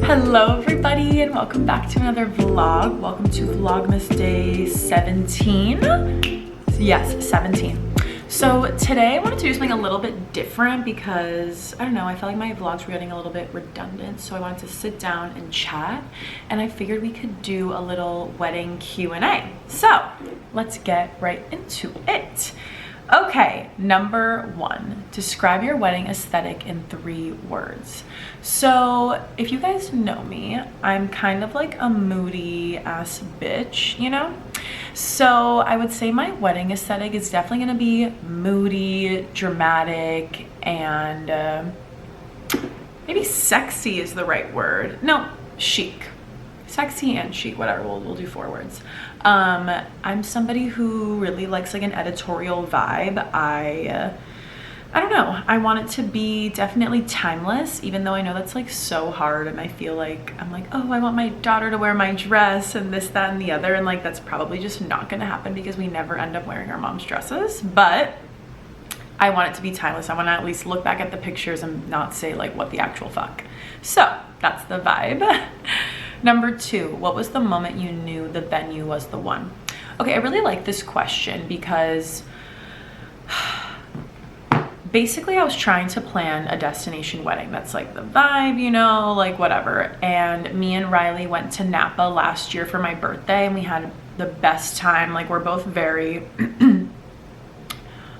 Hello everybody and welcome back to another vlog. Welcome to Vlogmas day 17. Yes, 17. So today I wanted to do something a little bit different because I don't know, I felt like my vlogs were getting a little bit redundant, so I wanted to sit down and chat, and I figured we could do a little wedding Q&A. So let's get right into it. Okay, number one, describe your wedding aesthetic in 3 words. So if you guys know me, I'm kind of like a moody ass bitch, you know? So I would say my wedding aesthetic is definitely gonna be moody, dramatic, and maybe sexy is the right word. No, chic. Sexy and chic, whatever, we'll do 4 words. I'm somebody who really likes like an editorial vibe. I don't know, I want it to be definitely timeless, even though I know that's like so hard, and I feel like I'm like, oh, I want my daughter to wear my dress and this, that, and the other, and like that's probably just not gonna happen because we never end up wearing our mom's dresses. But I want it to be timeless. I want to at least look back at the pictures and not say like, what the actual fuck. So that's the vibe. Number 2, what was the moment you knew the venue was the one? Okay, I really like this question because basically I was trying to plan a destination wedding that's like the vibe, you know, like whatever. And me and Riley went to Napa last year for my birthday, and we had the best time. Like, we're both very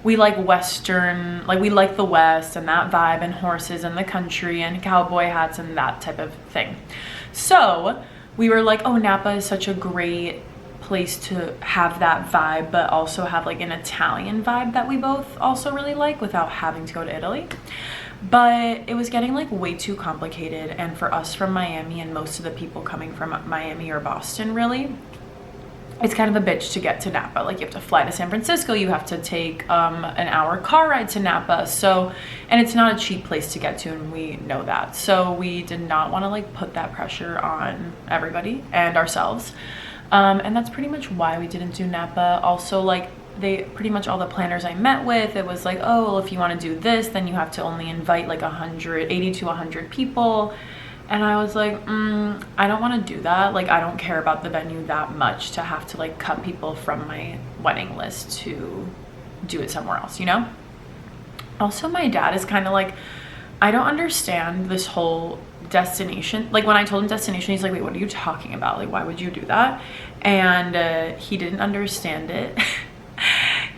we like Western, like we like the West and that vibe, and horses and the country and cowboy hats and that type of thing. So we were like, oh, Napa is such a great place to have that vibe, but also have like an Italian vibe that we both also really like without having to go to Italy. But it was getting like way too complicated, and for us from Miami and most of the people coming from Miami or Boston, really, it's kind of a bitch to get to Napa. Like, you have to fly to San Francisco, you have to take an hour car ride to Napa. So, and it's not a cheap place to get to, and we know that. So we did not want to like put that pressure on everybody and ourselves. And that's pretty much why we didn't do Napa. Also, like, they pretty much all the planners I met with, it was like, oh, well, if you want to do this, then you have to only invite like 80 to 100 people. And I was like, I don't want to do that. Like, I don't care about the venue that much to have to like cut people from my wedding list to do it somewhere else, you know? Also, my dad is kind of like, I don't understand this whole destination. Like, when I told him destination, he's like, wait, what are you talking about? Like, why would you do that? And he didn't understand it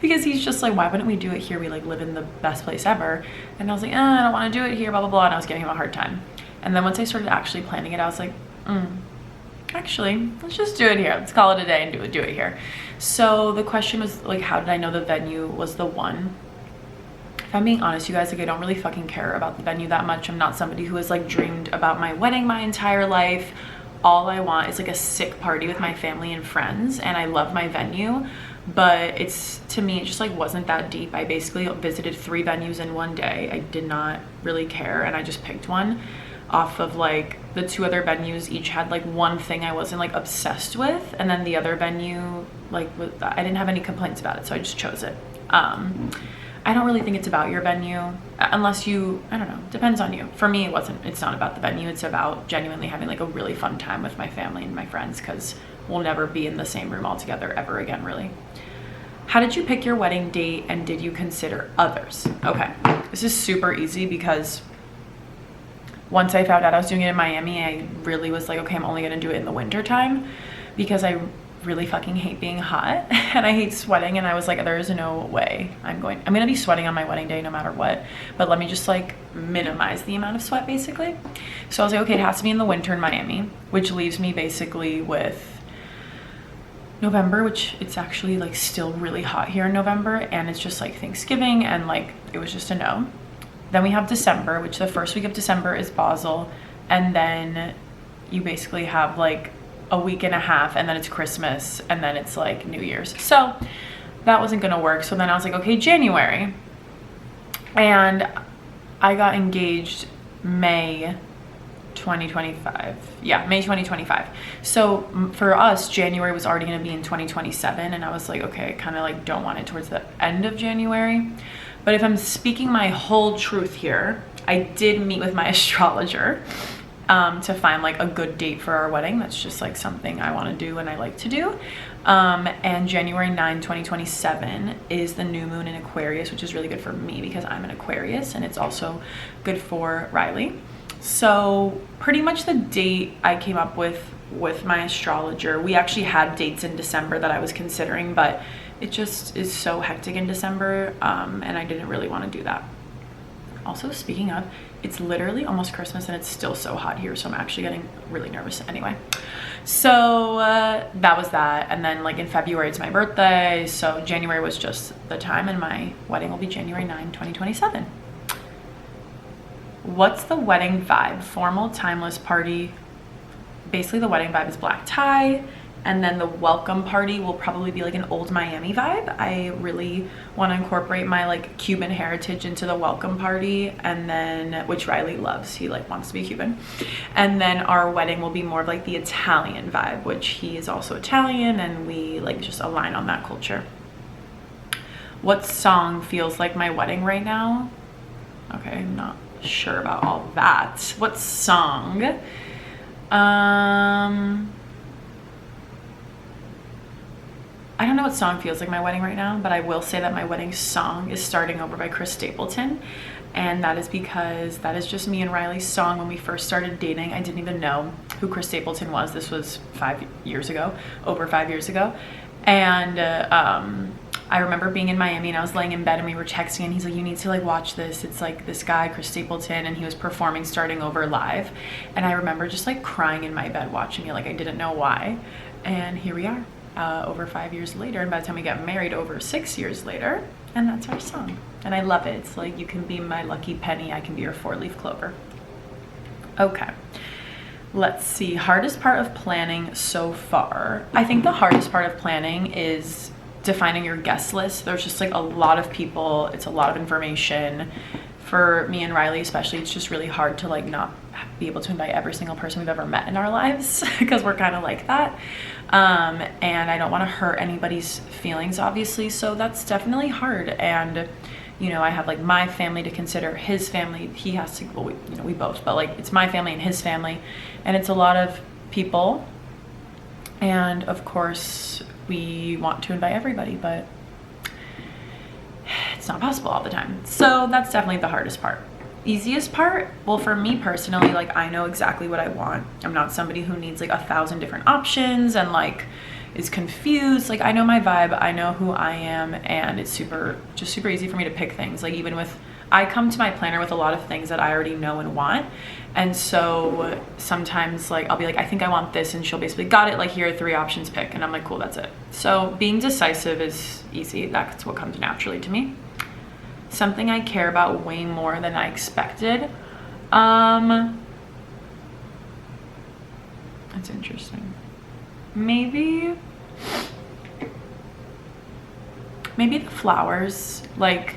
because he's just like, why wouldn't we do it here? We like live in the best place ever. And I was like, I don't want to do it here, blah, blah, blah. And I was giving him a hard time. And then once I started actually planning it, I was like, actually, let's just do it here. Let's call it a day and do it here. So the question was like, how did I know the venue was the one? If I'm being honest, you guys, like, I don't really fucking care about the venue that much. I'm not somebody who has like dreamed about my wedding my entire life. All I want is like a sick party with my family and friends, and I love my venue. But it's, to me, it just like wasn't that deep. I basically visited 3 venues in one day. I did not really care, and I just picked one off of like the 2 other venues. Each had like one thing I wasn't like obsessed with, and then the other venue, like, I didn't have any complaints about it, so I just chose it. I don't really think it's about your venue, unless you, I don't know, depends on you. For me, it's not about the venue. It's about genuinely having like a really fun time with my family and my friends, because we'll never be in the same room all together ever again, really. How did you pick your wedding date, and did you consider others? Okay, this is super easy because once I found out I was doing it in Miami, I really was like, okay, I'm only gonna do it in the winter time because I really fucking hate being hot and I hate sweating. And I was like, there is no way I'm gonna be sweating on my wedding day no matter what, but let me just like minimize the amount of sweat, basically. So I was like, okay, it has to be in the winter in Miami, which leaves me basically with November, which it's actually like still really hot here in November, and it's just like Thanksgiving, and like it was just a no. Then we have December, which the first week of December is Basel, and then you basically have like a week and a half, and then it's Christmas, and then it's like New Year's. So that wasn't gonna work. So then I was like, okay, January. And I got engaged May 2025. Yeah, May 2025. So for us, January was already gonna be in 2027, and I was like, okay, I kind of like don't want it towards the end of January. But if I'm speaking my whole truth here, I did meet with my astrologer to find like a good date for our wedding. That's just like something I want to do and I like to do. And January 9, 2027 is the new moon in Aquarius, which is really good for me because I'm an Aquarius, and it's also good for Riley. So pretty much the date I came up with my astrologer, we actually had dates in December that I was considering, but it just is so hectic in December, and I didn't really want to do that. Also, speaking of, it's literally almost Christmas and it's still so hot here, so I'm actually getting really nervous. Anyway, so that was that. And then like in February it's my birthday, so January was just the time, and my wedding will be January 9, 2027. What's the wedding vibe? Formal, timeless, party? Basically the wedding vibe is black tie, and then the welcome party will probably be like an old Miami vibe. I really want to incorporate my like Cuban heritage into the welcome party, and then, which Riley loves, he like wants to be Cuban. And then our wedding will be more of like the Italian vibe, which he is also Italian, and we like just align on that culture. What song feels like my wedding right now? Okay, I'm not sure about all that. What song? I don't know what song feels like my wedding right now, but I will say that my wedding song is Starting Over by Chris Stapleton. And that is because that is just me and Riley's song. When we first started dating, I didn't even know who Chris Stapleton was. This was 5 years ago, over 5 years ago. And I remember being in Miami and I was laying in bed and we were texting, and he's like, you need to like watch this. It's like this guy, Chris Stapleton, and he was performing Starting Over live. And I remember just like crying in my bed watching it, like I didn't know why. And here we are. Over 5 years later, and by the time we got married, over 6 years later, and that's our song. And I love it. It's like, you can be my lucky penny, I can be your 4-leaf clover. Okay, let's see. Hardest part of planning so far. I think the hardest part of planning is defining your guest list. There's just like a lot of people, it's a lot of information. For me and Riley especially, it's just really hard to like not be able to invite every single person we've ever met in our lives because we're kind of like that. And I don't want to hurt anybody's feelings, obviously, so that's definitely hard. And you know, I have like my family to consider, his family, he has to, well, we both, but like it's my family and his family, and it's a lot of people. And of course we want to invite everybody, but it's not possible all the time. So that's definitely the hardest part. Easiest part, well, for me personally, like I know exactly what I want. I'm not somebody who needs like 1,000 different options and like is confused. Like I know my vibe, I know who I am, and it's super easy for me to pick things. Like even with, I come to my planner with a lot of things that I already know and want. And so sometimes like I'll be like, I think I want this, and she'll basically, got it, like here are 3 options, pick. And I'm like, cool, that's it. So being decisive is easy. That's what comes naturally to me. Something I care about way more than I expected. That's interesting. Maybe the flowers. Like,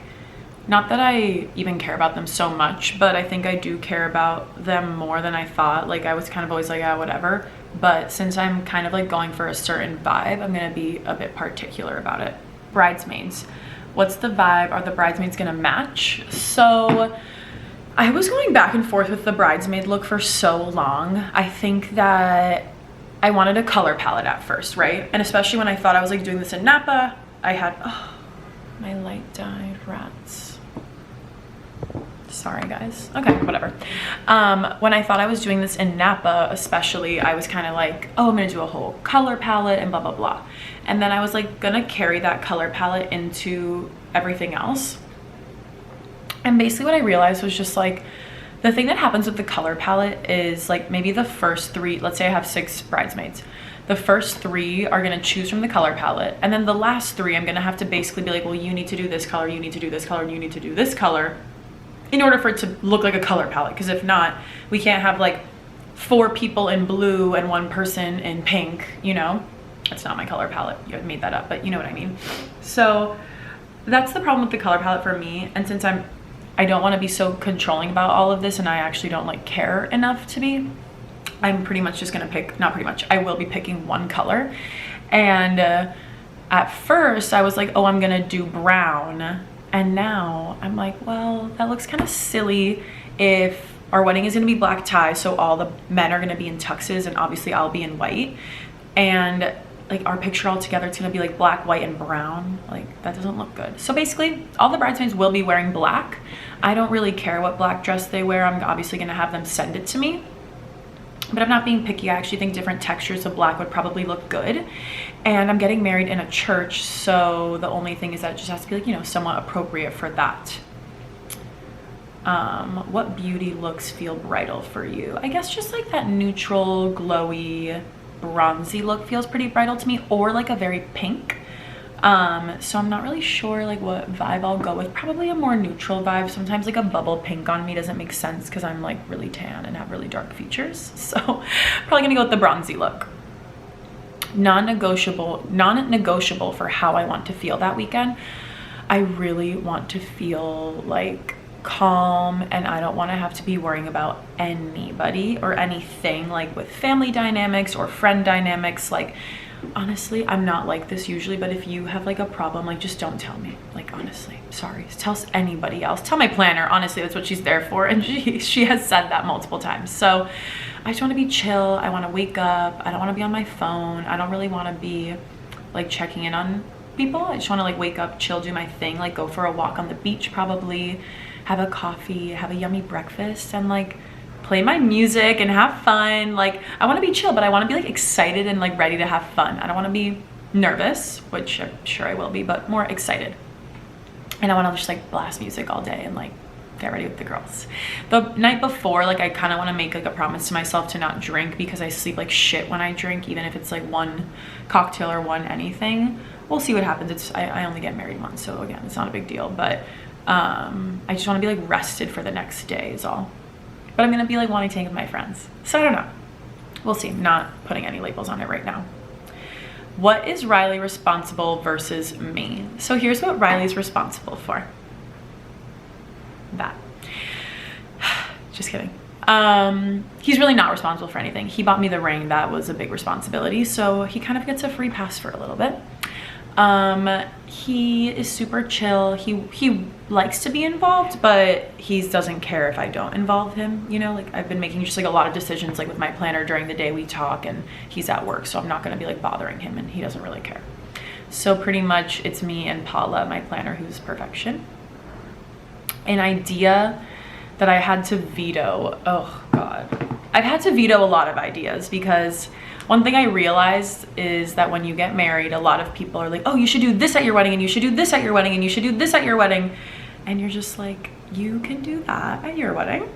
not that I even care about them so much, but I think I do care about them more than I thought. Like I was kind of always like, yeah, whatever. But since I'm kind of like going for a certain vibe, I'm gonna be a bit particular about it. Bridesmaids. What's the vibe? Are the bridesmaids gonna match? So I was going back and forth with the bridesmaid look for so long. I think that I wanted a color palette at first, right? And especially when I thought I was like doing this in Napa, I had, oh, my light died, rats. Sorry guys, okay, whatever. When I thought I was doing this in Napa especially, I was kind of like, oh, I'm gonna do a whole color palette and blah, blah, blah. And then I was like gonna carry that color palette into everything else. And basically what I realized was just like, the thing that happens with the color palette is like maybe the first 3, let's say I have 6 bridesmaids. The first 3 are gonna choose from the color palette. And then the last 3, I'm gonna have to basically be like, well, you need to do this color, you need to do this color, and you need to do this color in order for it to look like a color palette. Because if not, we can't have like 4 people in blue and 1 person in pink, you know? That's not my color palette, you made that up, but you know what I mean. So that's the problem with the color palette for me. And since I don't want to be so controlling about all of this, and I actually don't like care enough to be, I'm pretty much just gonna pick, not pretty much, I will be picking 1 color. And at first I was like, oh, I'm gonna do brown. And now I'm like, well, that looks kind of silly if Our wedding is gonna be black tie, so all the men are gonna be in tuxes and obviously I'll be in white. And like our picture all together, it's gonna be like black, white, and brown. Like that doesn't look good. So basically all the bridesmaids will be wearing black. I don't really care what black dress they wear. I'm obviously gonna have them send it to me. But I'm not being picky. I actually think different textures of black would probably look good. And I'm getting married in a church, so the only thing is that it just has to be like, you know, somewhat appropriate for that. What beauty looks feel bridal for you? I guess just like that neutral, glowy, bronzy look feels pretty bridal to me, or like a very pink. So I'm not really sure like what vibe I'll go with. Probably a more neutral vibe. Sometimes like a bubble pink on me doesn't make sense because I'm like really tan and have really dark features. So probably gonna go with the bronzy look. Non-negotiable for how I want to feel that weekend. I really want to feel like calm, and I don't want to have to be worrying about anybody or anything like with family dynamics or friend dynamics. Like honestly, I'm not like this usually, but if you have like a problem, like just don't tell me. Like honestly, sorry, tell anybody else. Tell my planner, honestly, that's what she's there for, and she has said that multiple times. So I just want to be chill. I want to wake up. I don't want to be on my phone. I don't really want to be like checking in on people. I just want to like wake up, chill, do my thing, like go for a walk on the beach probably, have a coffee, have a yummy breakfast, and like play my music and have fun. Like I want to be chill, but I want to be like excited and like ready to have fun. I don't want to be nervous, which I'm sure I will be, but more excited. And I want to just like blast music all day and like get ready with the girls. The night before, like I kind of want to make like a promise to myself to not drink, because I sleep like shit when I drink, even if it's like one cocktail or one anything. We'll see what happens. I only get married once, so again, it's not a big deal, but I just want to be like rested for the next day is all. But I'm gonna be like wanting to hang with my friends, so I don't know, we'll see. I'm not putting any labels on it right now. What is Riley responsible versus me? So here's what Riley's responsible for. That. Just kidding. He's really not responsible for anything. He bought me the ring. That was a big responsibility, so he kind of gets a free pass for a little bit. He is super chill. He likes to be involved, but he doesn't care if I don't involve him, you know. Like I've been making just like a lot of decisions like with my planner during the day. We talk and he's at work, so I'm not going to be like bothering him, and he doesn't really care. So pretty much it's me and Paula, my planner, who's perfection. An idea that I had to veto. Oh God, I've had to veto a lot of ideas, because one thing I realized is that when you get married, a lot of people are like, oh, you should do this at your wedding, and you should do this at your wedding, and you should do this at your wedding. And you're just like, you can do that at your wedding.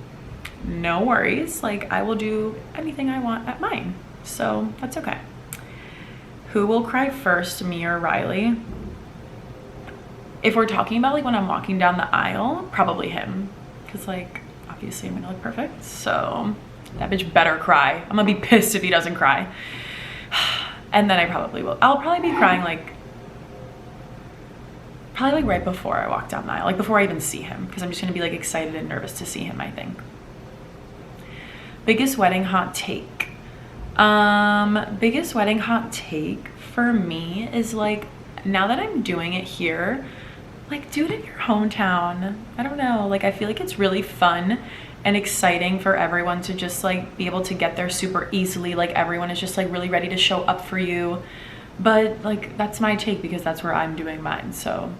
No worries. Like I will do anything I want at mine. So that's okay. Who will cry first, me or Riley? If we're talking about like when I'm walking down the aisle, probably him. Because like, obviously I'm gonna look perfect. So that bitch better cry. I'm gonna be pissed if he doesn't cry. And then I probably will. I'll probably be crying like, probably like right before I walk down the aisle, like before I even see him, because I'm just gonna be like excited and nervous to see him, I think. Biggest wedding hot take. Biggest wedding hot take for me is like, now that I'm doing it here, like do it in your hometown. I don't know, like I feel like it's really fun and exciting for everyone to just like be able to get there super easily. Like everyone is just like really ready to show up for you. But like that's my take, because that's where I'm doing mine, so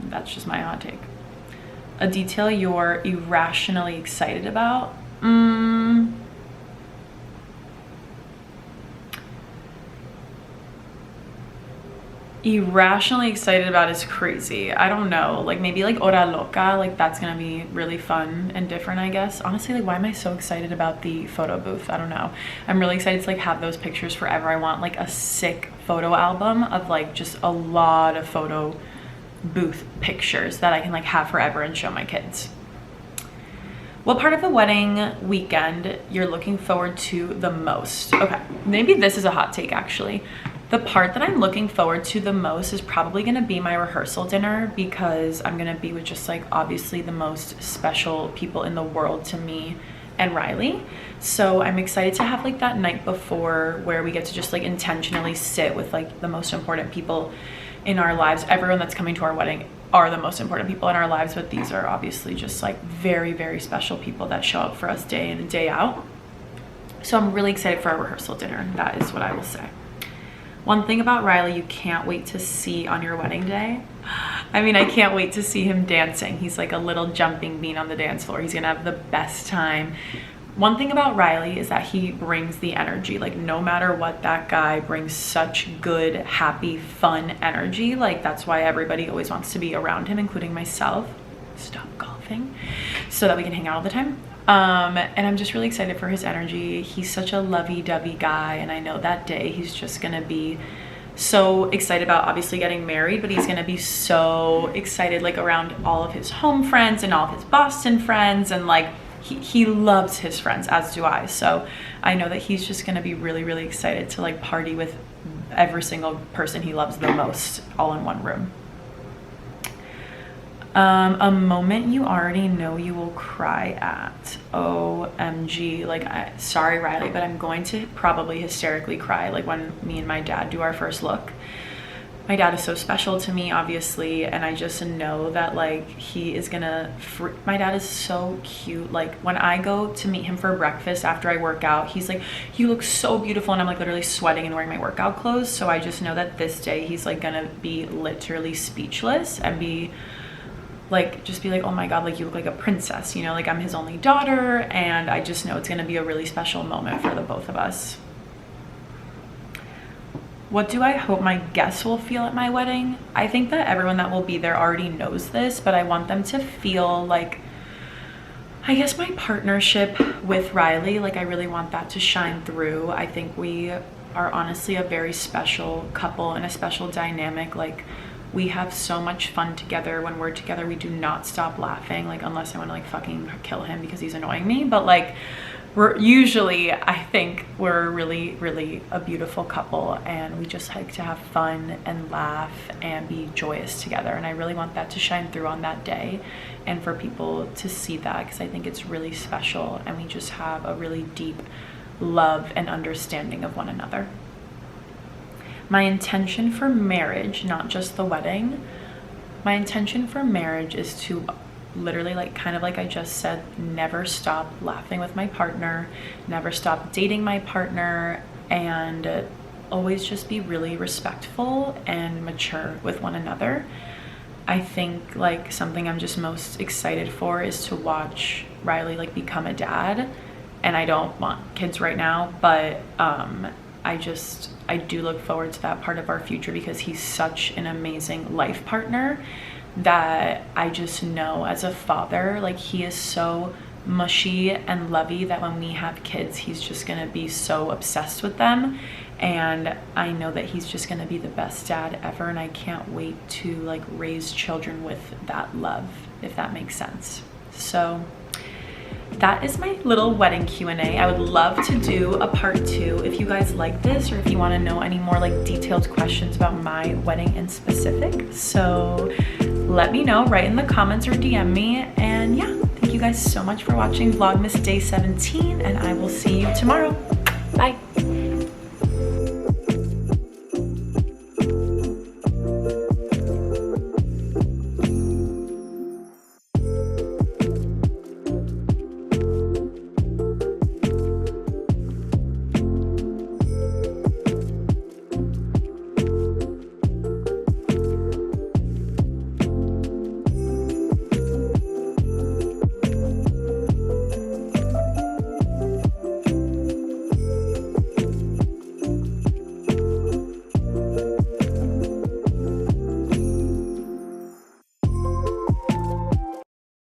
that's just my hot take. A detail you're irrationally excited about? Irrationally excited about is crazy. I don't know, like maybe like hora loca, like that's gonna be really fun and different, I guess. Honestly, like why am I so excited about the photo booth? I don't know. I'm really excited to like have those pictures forever. I want like a sick photo album of like just a lot of photo booth pictures that I can like have forever and show my kids. What part of the wedding weekend you're looking forward to the most? Okay, maybe this is a hot take actually. The part that I'm looking forward to the most is probably gonna be my rehearsal dinner, because I'm gonna be with just like obviously the most special people in the world to me and Riley. So I'm excited to have like that night before where we get to just like intentionally sit with like the most important people in our lives. Everyone that's coming to our wedding are the most important people in our lives, but these are obviously just like very, very special people that show up for us day in and day out. So I'm really excited for our rehearsal dinner. That is what I will say. One thing about Riley you can't wait to see on your wedding day. I mean, I can't wait to see him dancing. He's like a little jumping bean on the dance floor. He's gonna have the best time. One thing about Riley is that he brings the energy. Like, no matter what, that guy brings such good, happy, fun energy. Like, that's why everybody always wants to be around him, including myself. Stop golfing. So that we can hang out all the time. And I'm just really excited for his energy. He's such a lovey-dovey guy, and I know that day he's just gonna be so excited about obviously getting married, but he's gonna be so excited like around all of his home friends and all of his Boston friends, and like he loves his friends, as do I. So I know that he's just gonna be really, really excited to like party with every single person he loves the most all in one room. A moment you already know you will cry at. OMG. Like, sorry Riley, but I'm going to probably hysterically cry like when me and my dad do our first look. My dad is so special to me, obviously, and I just know that like he is gonna my dad is so cute. Like, when I go to meet him for breakfast after I work out, he's like, you look so beautiful, and I'm like literally sweating and wearing my workout clothes. So I just know that this day he's like gonna be literally speechless and be like, just be like, oh my God, like you look like a princess, you know, like I'm his only daughter, and I just know it's gonna be a really special moment for the both of us. What do I hope my guests will feel at my wedding? I think that everyone that will be there already knows this, but I want them to feel like, I guess, my partnership with Riley. Like, I really want that to shine through. I think we are honestly a very special couple and a special dynamic. Like, we have so much fun together. When we're together, we do not stop laughing, like, unless I want to like fucking kill him because he's annoying me. But like, we're usually, I think we're really, really a beautiful couple, and we just like to have fun and laugh and be joyous together. And I really want that to shine through on that day, and for people to see that, because I think it's really special, and we just have a really deep love and understanding of one another. My intention for marriage, not just the wedding, my intention for marriage is to literally, like, kind of like I just said, never stop laughing with my partner, never stop dating my partner, and always just be really respectful and mature with one another. I think like something I'm just most excited for is to watch Riley like become a dad. And I don't want kids right now, but I do look forward to that part of our future, because he's such an amazing life partner that I just know as a father, like, he is so mushy and lovey that when we have kids, he's just gonna be so obsessed with them. And I know that he's just gonna be the best dad ever, and I can't wait to like raise children with that love, if that makes sense. So that is my little wedding Q&A. I would love to do a part 2 if you guys like this, or if you want to know any more like detailed questions about my wedding in specific. So let me know, write in the comments or DM me. And yeah, thank you guys so much for watching Vlogmas Day 17, and I will see you tomorrow. Bye.